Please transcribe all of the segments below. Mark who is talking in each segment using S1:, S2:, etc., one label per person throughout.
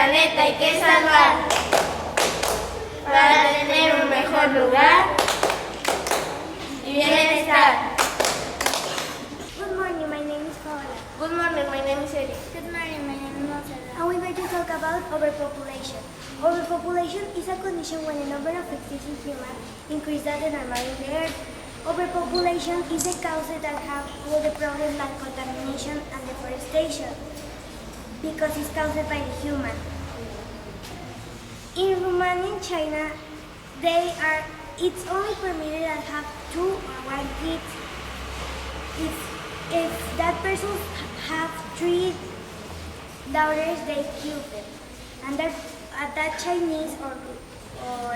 S1: planeta hay que salvar para tener un mejor lugar y bienestar.
S2: Good morning, my name is Paola.
S1: Good morning, my name is Eric.
S2: Good morning, my name is Monserrat. And we're going to talk about overpopulation. Overpopulation is a condition when the number of existing humans increases than the normal in the earth. Overpopulation is the cause that have all the problems like contamination and deforestation because it's caused by the human. In Romania and China, it's only permitted to have 2 or 1 kids. If that person have 3 daughters, they kill them. And that Chinese or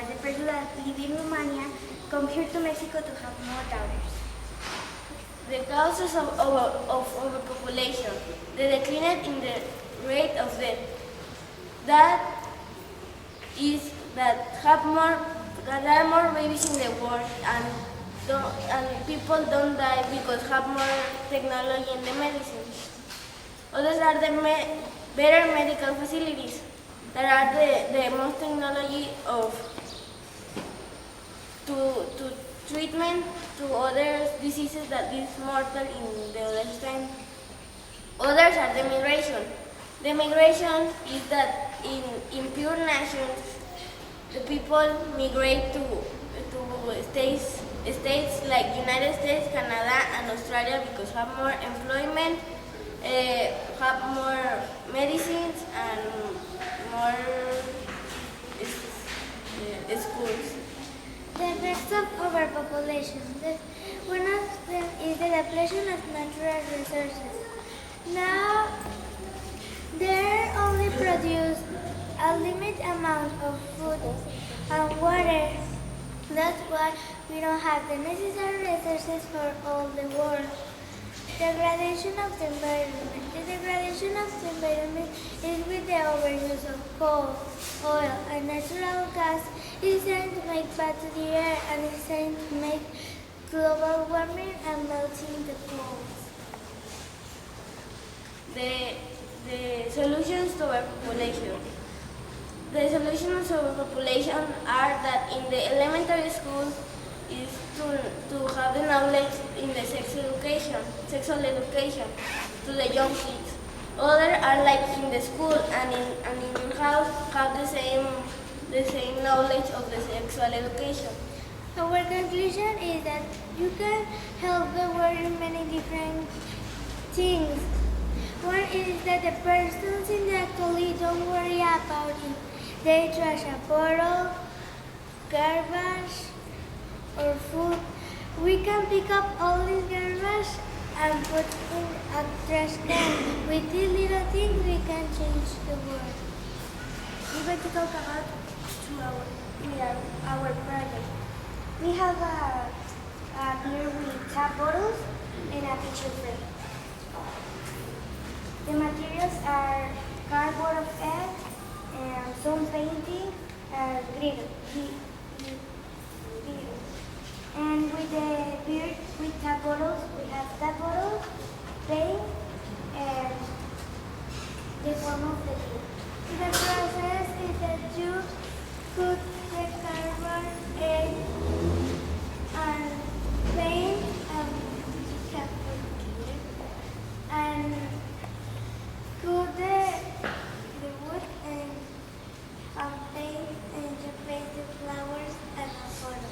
S2: the person that live in Romania come here to Mexico to have more daughters.
S1: The causes of overpopulation, the decline in the rate of death. That is that there are more babies in the world and people don't die because have more technology in the medicine. Others are the better medical facilities that are the most technology to treatment to other diseases that is mortal in the other time. Others are the migration. The migration is that in pure nations, the people migrate to states like United States, Canada, and Australia because have more employment, have more medicines, and more schools.
S2: The effects of overpopulation. One of them is the depletion of natural resources. Now, they only produce a limited amount of food and water. That's why we don't have the necessary resources for all the world. Degradation of the environment. The degradation of the environment is with the overuse of coal, oil, and natural gas. It's trying to make bad to the air and it's trying to make global warming and melting the poles.
S1: The solutions to overpopulation. The solutions to overpopulation are that in the elementary school is to have the knowledge in the sexual education to the young kids. Others are like in the school and in your house have the same knowledge of the sexual education.
S2: Our conclusion is that you can help the world in many different things. One is that the persons in the collie don't worry about it. They trash a bottle, garbage, or food. We can pick up all this garbage and put in a trash can. With these little things, we can change the world. We're going to talk about our project. We have a beer with tap bottles and a picture frame. The materials are cardboard of egg and some painting and glitter. And with the beer with tap bottles, we have tap bottles, paint, and the form of the beer. The process is that you put the cardboard, egg, and paint and put the wood and paint and you paint the flowers and a photo.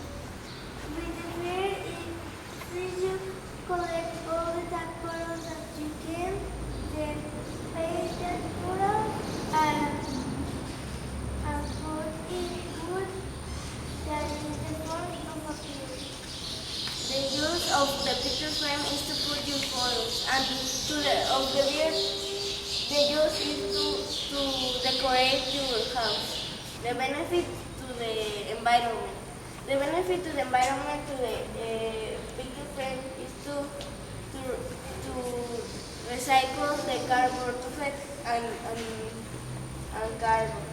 S2: With the beer, you collect all the tap bottles that you can, then paint the photo and put in wood that is the form of a beer.
S1: The use of the picture frame is to put your photos, and of the beer, the use is to decorate your house. The benefit to the environment. The benefit to the environment to the picture frame is to recycle the cardboard effect and cardboard.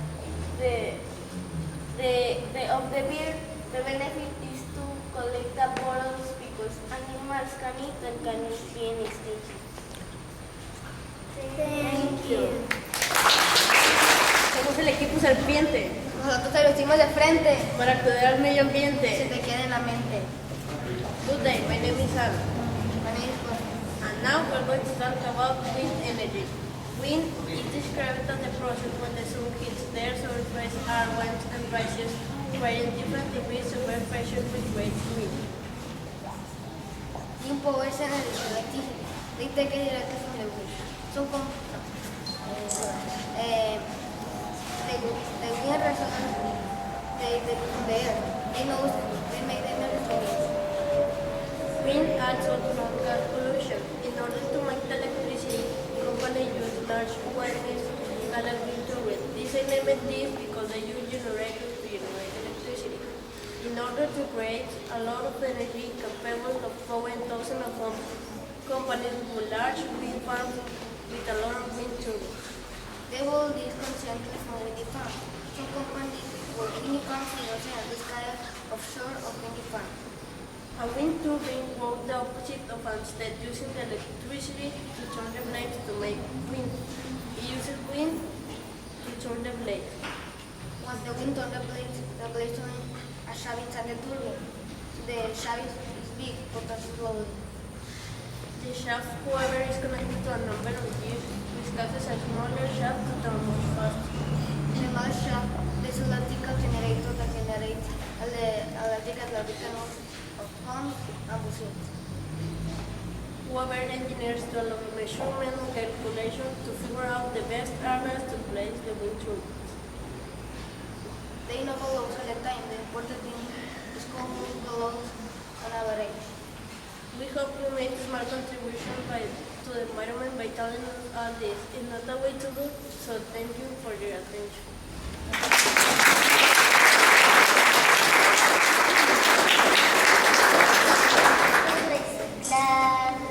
S1: Of the beer, the benefit is to collect the bottles because animals can eat and can be in extinction.
S2: Thank you.
S1: el equipo serpiente.
S3: Nosotros te vestimos de frente.
S1: Para cuidar al medio
S3: Se
S1: ambiente.
S3: te queda en la mente.
S1: Good day, my name is Ana.
S3: Magnífico.
S1: And now we're going to talk about wind energy. Wind is described as the process when the sun hits the Earth's surface, air warms and rises, creating different degrees of air pressure which creates wind.
S3: Tiempo es electricity. They take it directly from the wind. So, the wind resonance, they from the air. They make the energy.
S1: Wind adds also gas pollution. In order to make the electricity, companies use large wires called wind turbines. These are named this because they use generators to generate electricity. In order to create a lot of energy capable of powering thousands of homes, companies with large wind farms with a lot of wind turbines.
S3: They will this constantly from windy farms. Some companies work windy farms in the ocean, this kind of offshore of windy farms.
S1: A wind turbine works the opposite of instead using the electricity to turn the blades to make wind. It uses wind to turn the blades.
S3: Once the wind turns the blades turn a shaft inside the turbine. The shaft is big, but that's slowly.
S1: The shaft, however, is connected to a number of gears, which causes a smaller shaft to turn more fast.
S3: In the small shaft, there's an electrical generator that generates electrical noise of pumps and machines.
S1: However, engineers do a lot of measurement and calculation to figure out the best areas to place the wind turbines.
S3: They know how low select time. The important thing is how move the loads on average.
S1: We hope you made a smart contribution to the environment by telling us all this. It's not a way to do, so thank you for your attention.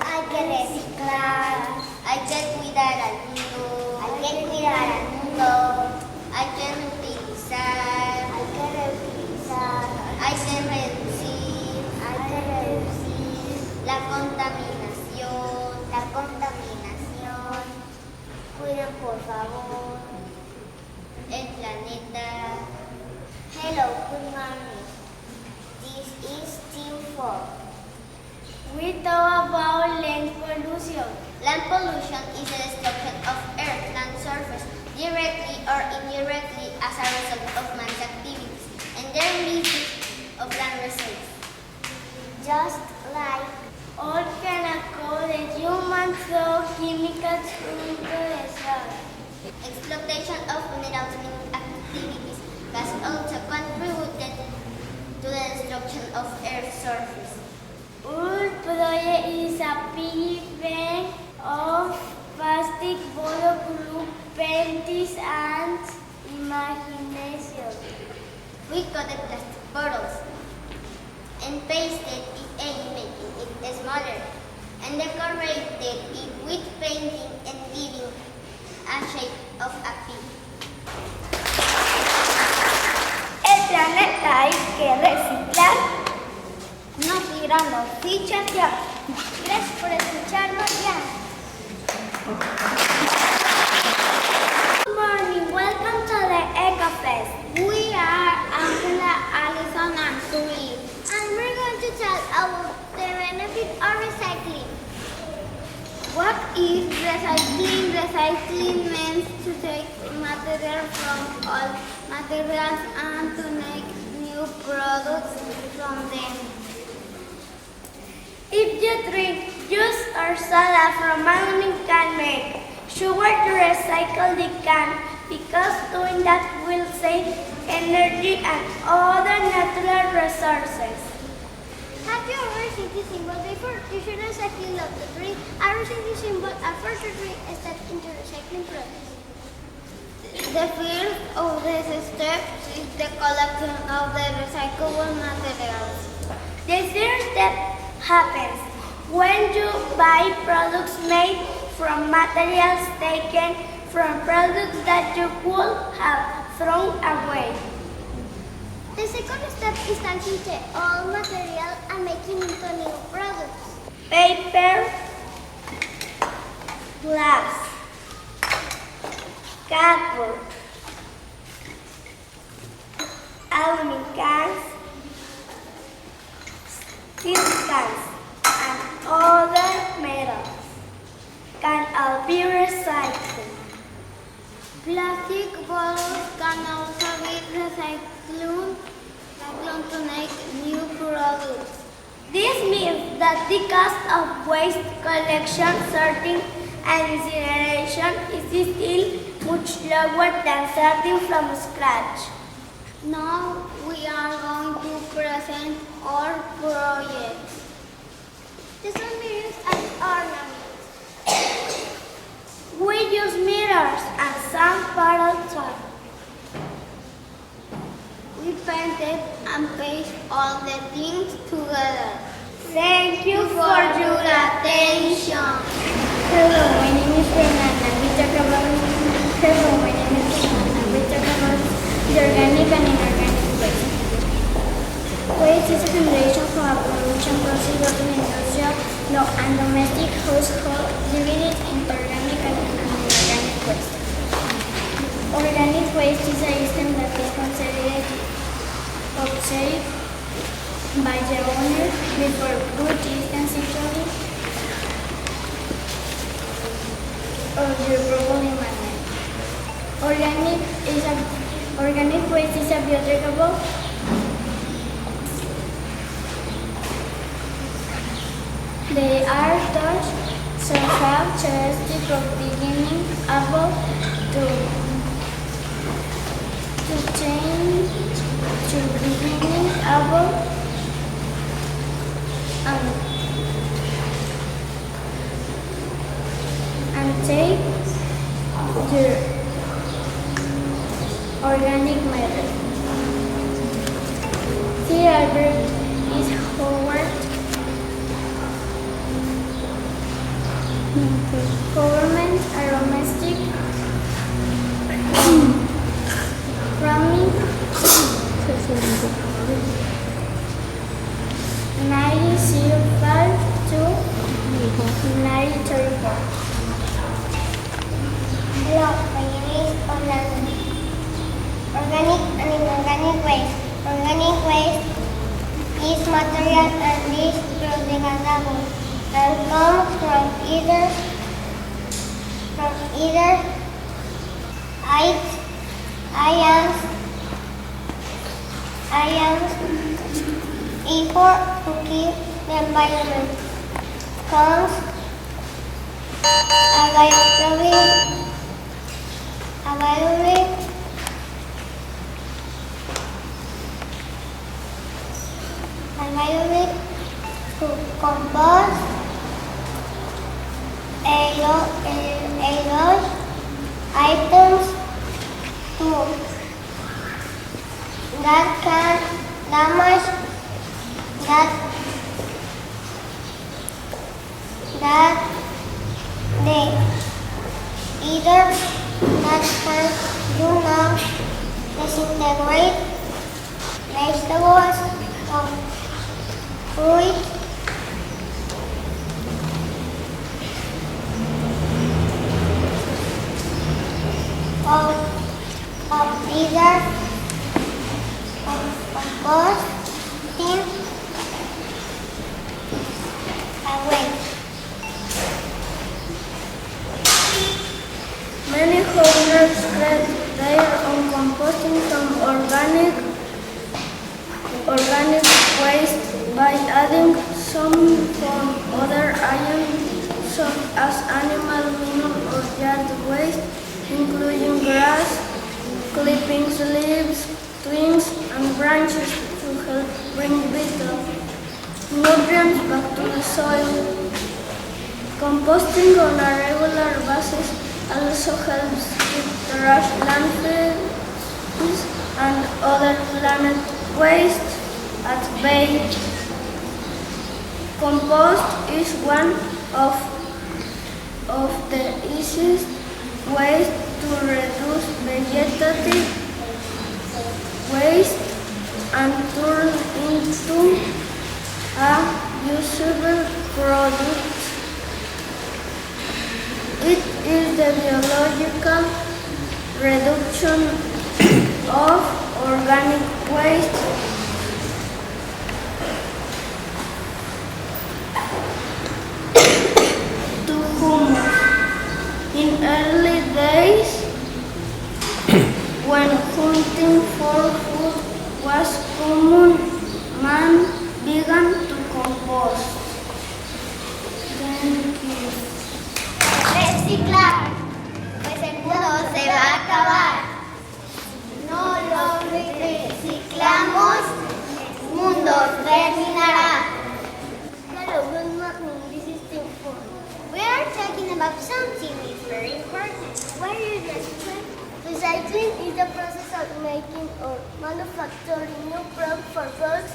S2: Hay que reciclar, hay que cuidar al mundo, hay que reutilizar, hay que reducir la contaminación, cuiden por favor el planeta. Hello, good morning. This is Team 4. We talk about land pollution. Land pollution is the destruction of Earth land surface directly or indirectly as a result of man's activities and the release of land resources. Just like all can occur, the human throw chemicals into the soil. Exploitation of minerals activities has also contributed to the destruction of Earth's surface. Our project is a piggy bank of plastic bottle glue, paints and imagination. We coated plastic bottles and pasted it in, making it smaller, and decorated it with painting and giving a shape of a pig. El planeta hay que reciclar. No tirando fichas ya. Gracias por escucharnos ya. Good morning, welcome to the EcoFest. We are Angela, Alison, and Sui. And we're going to tell about the benefit of recycling. What is recycling? Recycling means to take material from all materials and to make new products from them. If you drink juice or soda from aluminum can make sure to recycle the can because doing that will save energy and other natural resources. Have you ever seen this symbol before? You should recycle of the tree. I received this symbol after the tree is set into recycling process. The first of these steps is the collection of the recyclable materials. The first step happens when you buy products made from materials taken from products that you would have thrown away. The second step is taking the old material and making into new products. Paper, glass, cardboard, clone to make new products. This means that the cost of waste collection, sorting, and incineration is still much lower than starting from scratch. Now we are going to present our projects. These are mirrors and ornaments. We use mirrors and some prototype. We painted and pasted all the things together. Thank you for your attention. Hello, my name is Fernanda. We talk about the organic and inorganic waste. Waste is a combination from a production process of an industrial and domestic household divided into organic and inorganic waste. Organic waste is a system that is considered observed by the owner before food is considered or the properly managed. Organic waste is a biodegradable They are thought to have characteristics of beginning able to change to beginning able and take the organic matter. The Albert is Howard government aromatic from 905 to 934.
S4: Hello, my name is Orlando. Organic and inorganic waste. Organic waste is material and is biodegradable and comes from either ions effort to keep the environment. Comes available to compost those items too that can damage that they either that can disintegrate vegetables or fruit of either composting away.
S2: Many homeowners create their own composting from organic waste by adding some from other items such as animal manure or yard waste, including grass, clippings, leaves, twigs, and branches to help bring vital nutrients back to the soil. Composting on a regular basis also helps keep trash, landfills, and other planet waste at bay. Compost is one of the easiest ways to reduce vegetative waste and turn into a usable product. It is the biological reduction of organic waste. To humus. In early days, when humus
S1: hunting for food was common. Man began to compost.
S4: Reciclar, pues el mundo se va a acabar. No lo reciclamos, el mundo terminará. Hello, good morning. This is Team 4. We are talking about something that's very important. What is recycling? Recycling is the process of making or manufacturing new products for products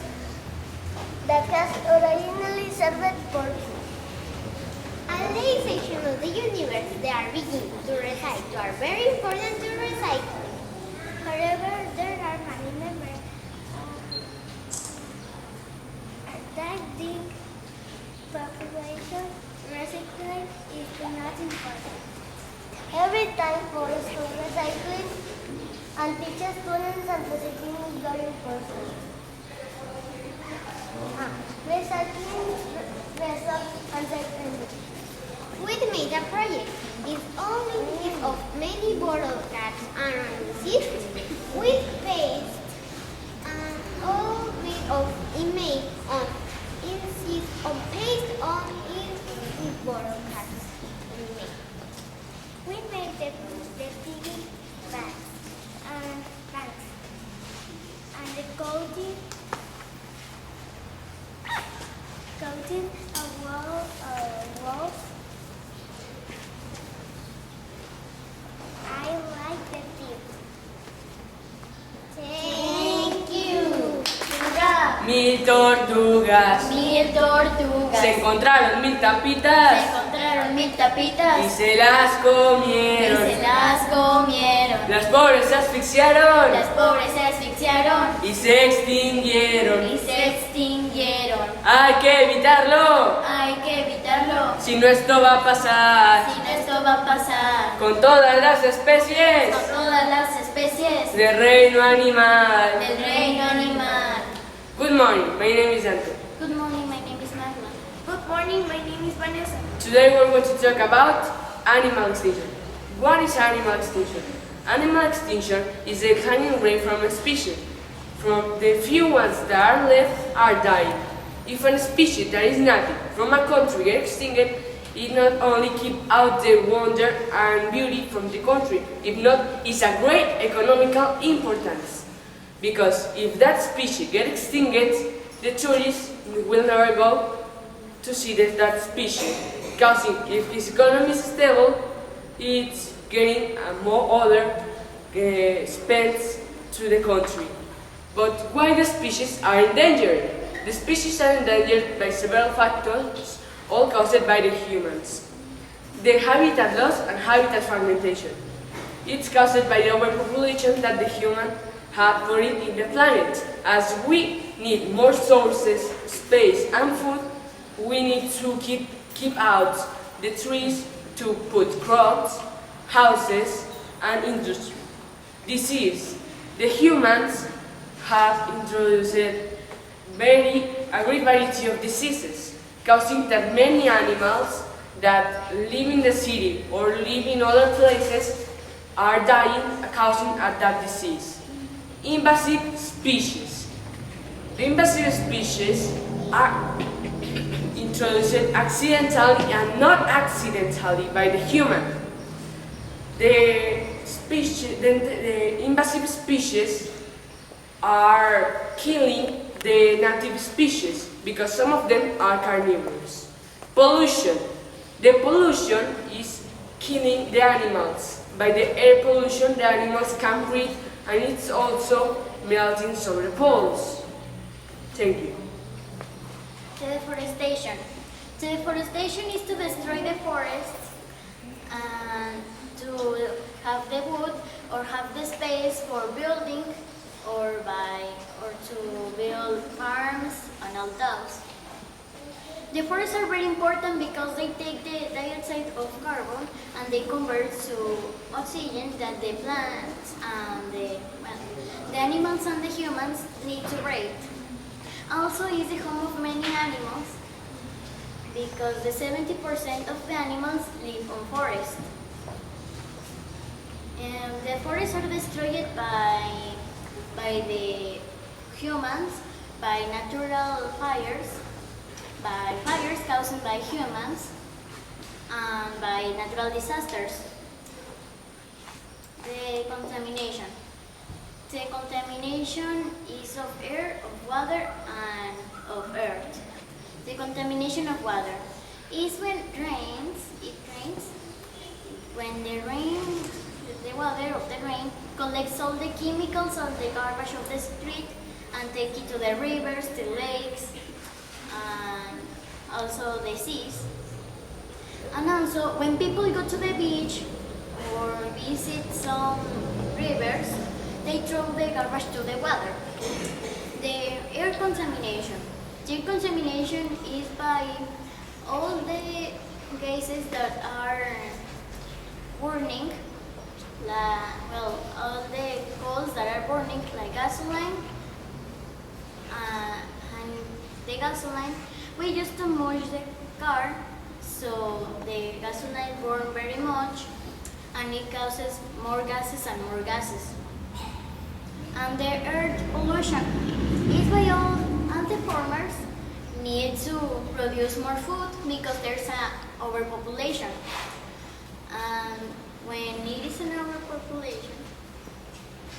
S4: that has originally served purpose. At the section of the universe, they are beginning to recycle, are very important to recycle. However, there are many members that think population recycling is not important. Every time for school recycling and teachers, students and recycling is very important. Recycling results and recycling. We made a project. It's only made of many bottle caps and receipts with paste and all made of image on insist on paste on in bottle caps. We made the TV bags and bags and the coating a wall. I like the tip. Thank you.
S5: Mil tortugas.
S1: Mil tortugas.
S5: Se encontraron 1000 tapitas.
S1: Se encontraron 1000 tapitas.
S5: Y se las
S1: Y
S5: comieron.
S1: se las comieron.
S5: Las pobres se asfixiaron.
S1: Las pobres se asfixiaron.
S5: Y se extinguieron.
S1: Y se extinguieron.
S5: Hay que evitarlo.
S1: Hay que evitarlo.
S5: Si no, esto va a pasar.
S1: Si no, esto va a pasar
S5: Con todas las especies
S1: con todas las especies
S5: del reino animal.
S1: del reino animal.
S5: Good morning, my name is Anton.
S1: Good morning, my name is Magna. Good morning, my name is Vanessa.
S5: Today we're going to talk about animal extinction. What is animal extinction? Animal extinction is the declining rate from a species. From the few ones that are left are dying. If a species that is native from a country gets extinct, it not only keep out the wonder and beauty from the country, if not, it's a great economical importance. Because if that species gets extinct, the tourists will never go to see that species. Causing, if its economy is stable, it's getting more other spends to the country. But why the species are endangered? The species are endangered by several factors, all caused by the humans. The habitat loss and habitat fragmentation. It's caused by the overpopulation that the humans have put in the planet. As we need more sources, space and food, we need to keep out the trees to put crops, houses and industry. Disease. The humans have introduced a great variety of diseases, causing that many animals that live in the city or live in other places are dying, causing that disease. Invasive species. The invasive species are introduced accidentally and not accidentally by the human. The invasive species are killing the native species because some of them are carnivores. Pollution. The pollution is killing the animals. By the air pollution, the animals can't breathe and it's also melting some of the poles. Thank you.
S1: Deforestation. Deforestation is to destroy the forest and to have the wood or have the space for building or to build farms and all those. The forests are very important because they take the dioxide of carbon and they convert to oxygen that the plants and the animals and the humans need to breathe. Also is the home of many animals because the 70% of the animals live on forest.
S6: The forests are destroyed by the humans, by natural fires, by fires caused by humans, and by natural disasters. The contamination. The contamination is of air, of water, and of earth. The contamination of water is when it rains. When the water of the rain collects all the chemicals and the garbage of the street and take it to the rivers, the lakes, and also the seas. And also, when people go to the beach or visit some rivers, they throw the garbage to the water. The air contamination. The air contamination is by all the gases that are burning, all the coals that are burning, like gasoline, and the gasoline we use to move the car, so the gasoline burns very much, and it causes more gases and more gases. And the earth pollution is by all the farmers need to produce more food because there's an overpopulation. And when it is an overpopulation,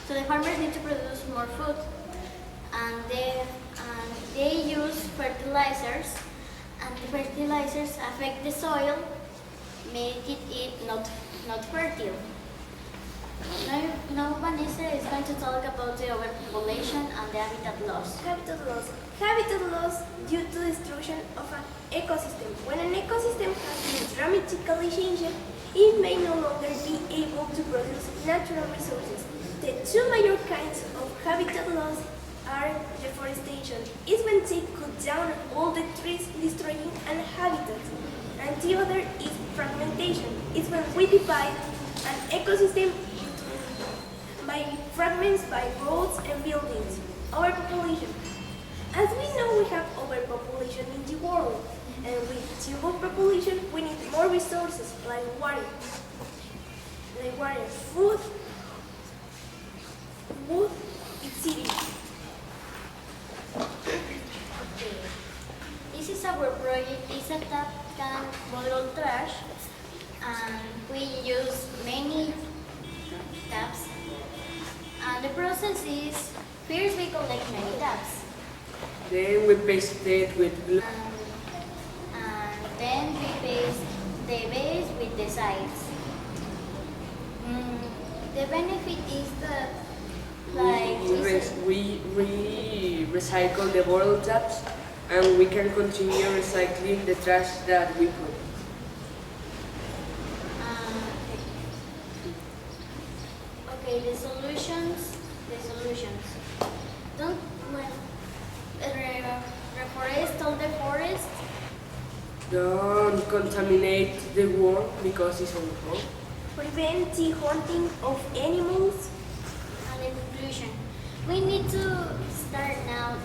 S6: so the farmers need to produce more food, and they use fertilizers, and the fertilizers affect the soil, make it not fertile. Now Vanessa is going to talk about the overpopulation and the habitat loss.
S1: Habitat loss. Habitat loss due to destruction of an ecosystem. When an ecosystem has been dramatically changed, it may no longer be able to produce natural resources. The two major kinds of habitat loss are deforestation. It's when they cut down all the trees, destroying an habitat. And the other is fragmentation. It's when we divide an ecosystem by fragments, by roads and buildings. Overpopulation. As we know, we have overpopulation in the world, and with the overpopulation, we need more resources like water, food, etc.
S6: This is our project. It's a tap can bottle trash, and we use many taps. And the process is, first we collect many taps,
S5: Then we paste it with glue.
S6: and then we paste the base with the sides. The benefit is that, like,
S5: We recycle the bottle taps, and we can continue recycling the trash that we put.
S6: Okay, the solutions. Don't reforest all the forest.
S5: Don't contaminate the world because it's our home.
S1: Prevent the hunting of animals.
S6: And the conclusion. We need to start now.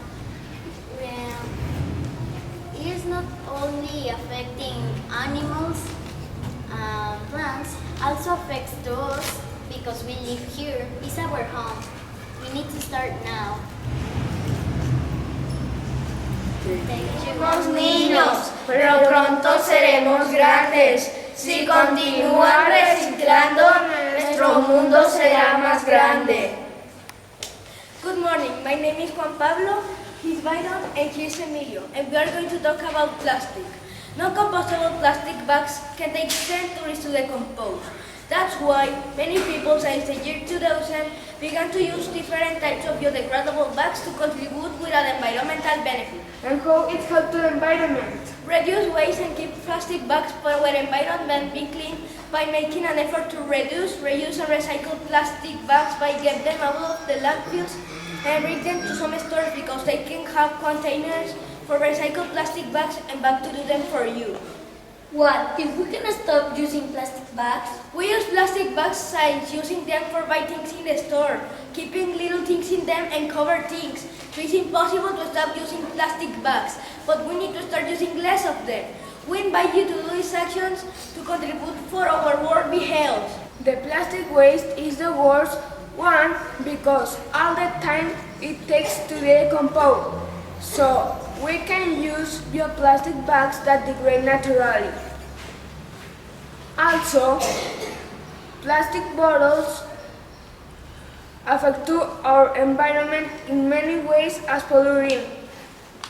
S6: It is not only affecting animals, plants, also affects to us because we live here. It's our home. We need to start now. Thank you.
S7: Somos niños, pero pronto seremos grandes. Si continúan reciclando, nuestro mundo será más grande.
S1: Good morning, my name is Juan Pablo, he's Byron, and he's Emilio, and we are going to talk about plastic. Non-compostable plastic bags can take centuries to decompose. That's why many people since the year 2000 began to use different types of biodegradable bags to contribute with an environmental benefit.
S7: And how it helps the environment?
S1: Reduce waste and keep plastic bags for our environment being clean by making an effort to reduce, reuse and recycle plastic bags by getting them out of the landfills and bring them to some stores because they can have containers for recycled plastic bags and back to do them for you.
S7: What if we can stop using plastic bags?
S1: We use plastic bags since using them for buy things in the store, keeping little things in them and cover things. So it's impossible to stop using plastic bags, but we need to start using less of them. We invite you to do these actions to contribute for our world be health.
S7: The plastic waste is the worst one because all the time it takes to decompose. So we can use bioplastic bags that degrade naturally. Also, plastic bottles affect to our environment in many ways as polluting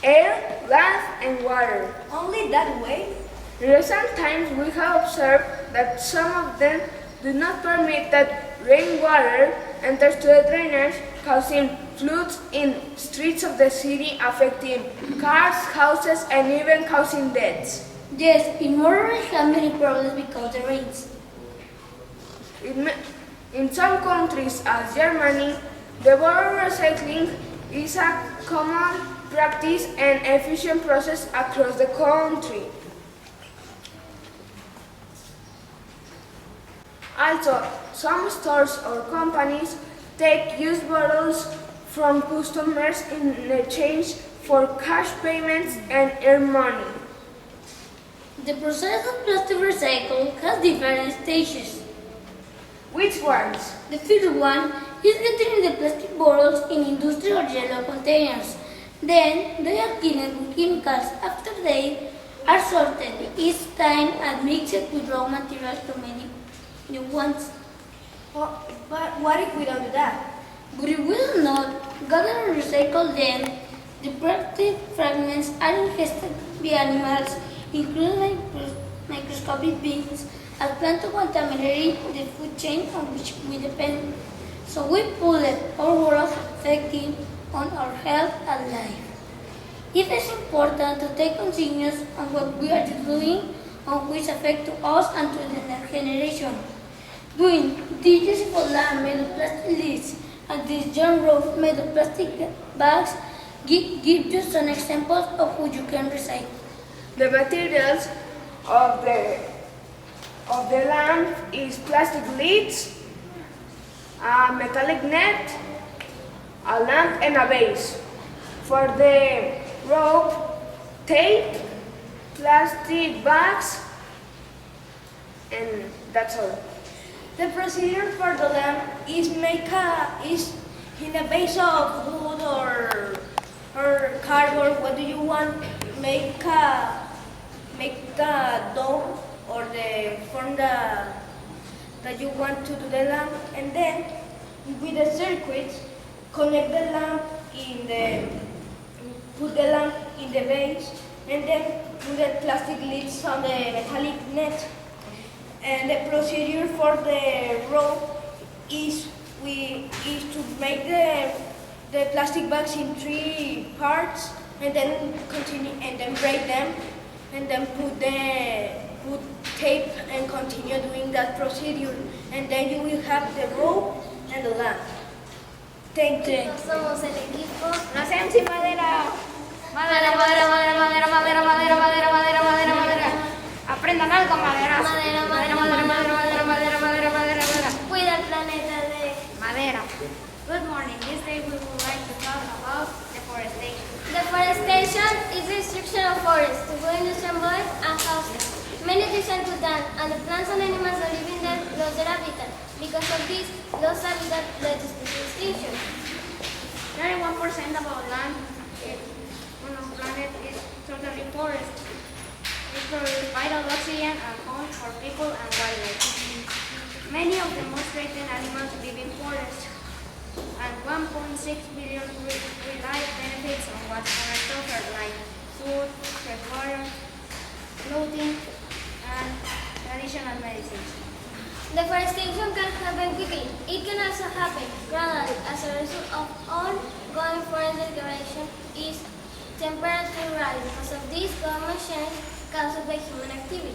S7: air, land, and water.
S8: Only that way?
S7: In recent times, we have observed that some of them do not permit that rainwater enters to the drainage, causing floods in streets of the city, affecting cars, houses, and even causing deaths.
S6: Yes, in more areas have many problems because of the rains.
S7: In some countries, as Germany, the bottle recycling is a common practice and efficient process across the country. Also, some stores or companies take used bottles from customers in exchange for cash payments and earn money.
S6: The process of plastic recycle has different stages.
S7: Which ones?
S6: The first one is getting the plastic bottles in industrial yellow containers. Then they are cleaned with chemicals. After they are sorted each time and mixed with raw materials to make new ones.
S8: But what if we don't do that?
S6: But if we do not gather and recycle them, the plastic fragments are ingested by animals, including microscopic beings, as plants to contaminate the food chain on which we depend. So we pollute our world, affecting on our health and life. It is important to take conscience on what we are doing, on which affect to us and to the next generation. Doing dishes for land made of plastic lids and this John Rowe made of plastic bags give you some examples of what you can recycle.
S7: The materials of the lamp is plastic lids, a metallic net, a lamp, and a base. For the rope, tape, plastic bags, and that's all.
S8: The procedure for the lamp is is in a base of wood or cardboard. What do you want? Make a dome or the form that you want to do the lamp, and then with the circuits connect the lamp put the lamp in the base, and then put the plastic lids on the metallic net. And the procedure for the rope is to make the plastic bags in 3 parts, and then continue and then break them, and then put tape and continue doing that procedure, and then you will have the rope and the lamp. Thank you.
S2: Somos el equipo.
S8: No sean sin madera.
S3: Madera, madera, madera, madera, madera, madera, madera, madera, madera, madera. Aprendan algo, madera.
S2: Madera,
S3: Madera, madera, madera, madera, madera, madera, madera, madera.
S2: Cuida el planeta de...
S3: Madera. Good morning. This day we would like to talk about deforestation.
S2: Deforestation is the destruction of forests to grow industrial and houses. Many trees are cut down, and the plants and animals that live in them lose their habitat. Because of this, lost habitat led to species extinction.
S3: 91% of our land on our planet is totally forest. It produces vital oxygen and homes for people and wildlife. Many of the most threatened animals live in forests, and 1.6 billion rely benefits on what forests offer, like food, fresh water, clothing, and traditional medicines.
S2: Deforestation can happen quickly. It can also happen gradually as a result of ongoing forest degradation is temperature rise. Because of this, climate change caused by human activity.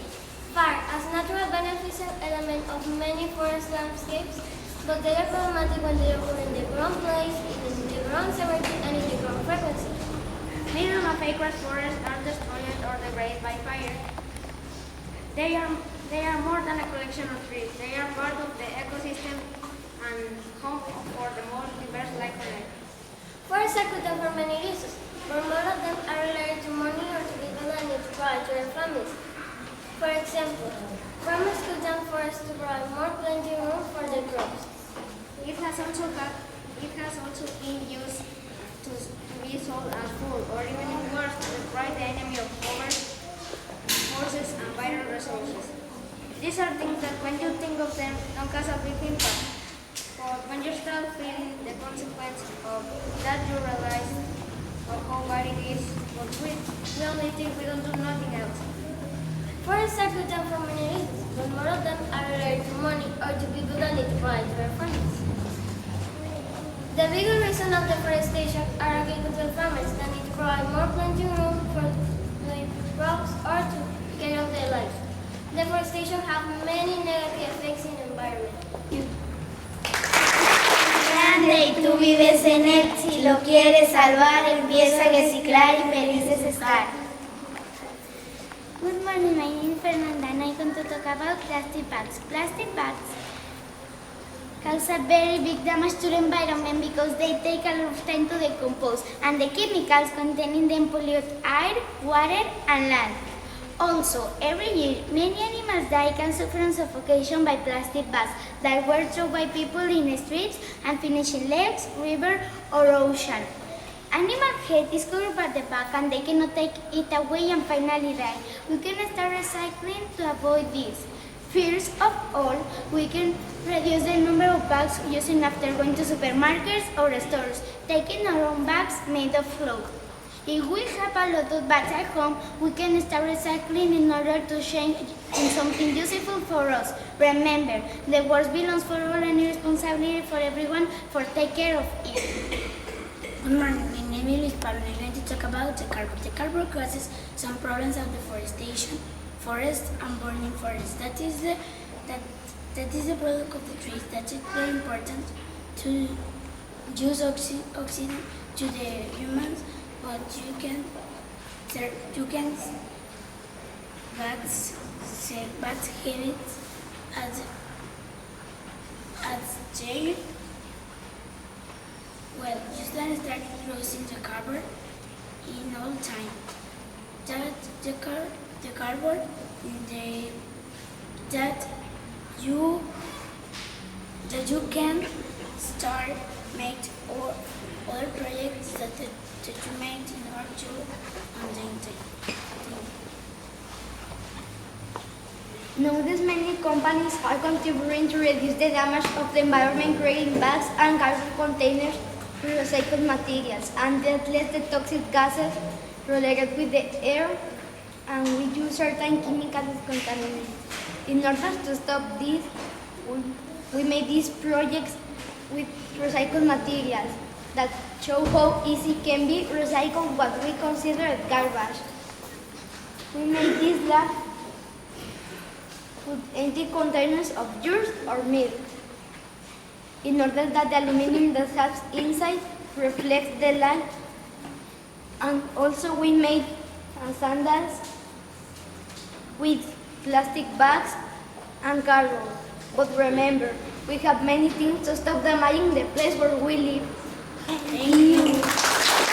S2: Fire as natural beneficial element of many forest landscapes, but they are problematic when they occur in the wrong place, in the wrong severity, and in the wrong frequency.
S3: Millions of acres forests are destroyed or degraded by fire. They are more than a collection of trees. They are part of the ecosystem and home for the most diverse life on Earth.
S2: Forests are cut down for many reasons, but more of them are related to money or to people that need to provide to their families. For example, Farmers cut down forests to provide more planting room for their crops.
S3: It has also been used to be sold as food or even worse to deprive the enemy of commerce, horses, and vital resources. These are things that when you think of them don't cause a big impact. But when you start feeling the consequence of that, you realize how bad it is. But we only think we don't do nothing else.
S2: Forests are cut down for many reasons, but more of them are related to money or to people that need to provide their farmers. The bigger reason of deforestation are agricultural farmers that need to provide more planting room for their crops or to carry out their lives. Deforestation has many negative effects in the environment.
S9: Grande y tú vives en él, si lo quieres salvar empieza a reciclar y felices estar.
S2: Good morning, my name is Fernanda and I'm going to talk about plastic bags. Plastic bags cause a very big damage to the environment because they take a lot of time to decompose and the chemicals containing them pollute air, water and land. Also, every year, many animals die cancer from suffocation by plastic bags that were thrown by people in the streets and finish in lakes, river or ocean. Animal head is covered by the bag and they cannot take it away and finally die. We can start recycling to avoid this. First of all, we can reduce the number of bags using after going to supermarkets or stores, taking our own bags made of cloth. If we have a lot of bags at home, we can start recycling in order to change in something useful for us. Remember, the world belongs for all and responsibility for everyone for take care of it.
S9: Good morning, my name is Pablo and I'm going to talk about the carbon. The carbon causes some problems of deforestation, forest and burning forests. That is the product of the trees. That is very important to use oxygen to the humans, but you can bad habits as jail. Well, you can start using the carbon in all time. The carbon that you can start make or other projects that you made in order to
S8: Nowadays, many companies are contributing to reduce the damage of the environment, creating bags and cargo containers with recycled materials, and that less the toxic gases related with the air, and we use certain chemicals contaminants. In order to stop this, we made these projects with recycled materials that show how easy can be recycled what we consider as garbage. We made this lab with empty containers of juice or milk, in order that the aluminum that has inside reflects the light. And also we made sandals with plastic bags and cardboard. But remember, we have many things to stop damaging the place where we live.
S9: Thank you.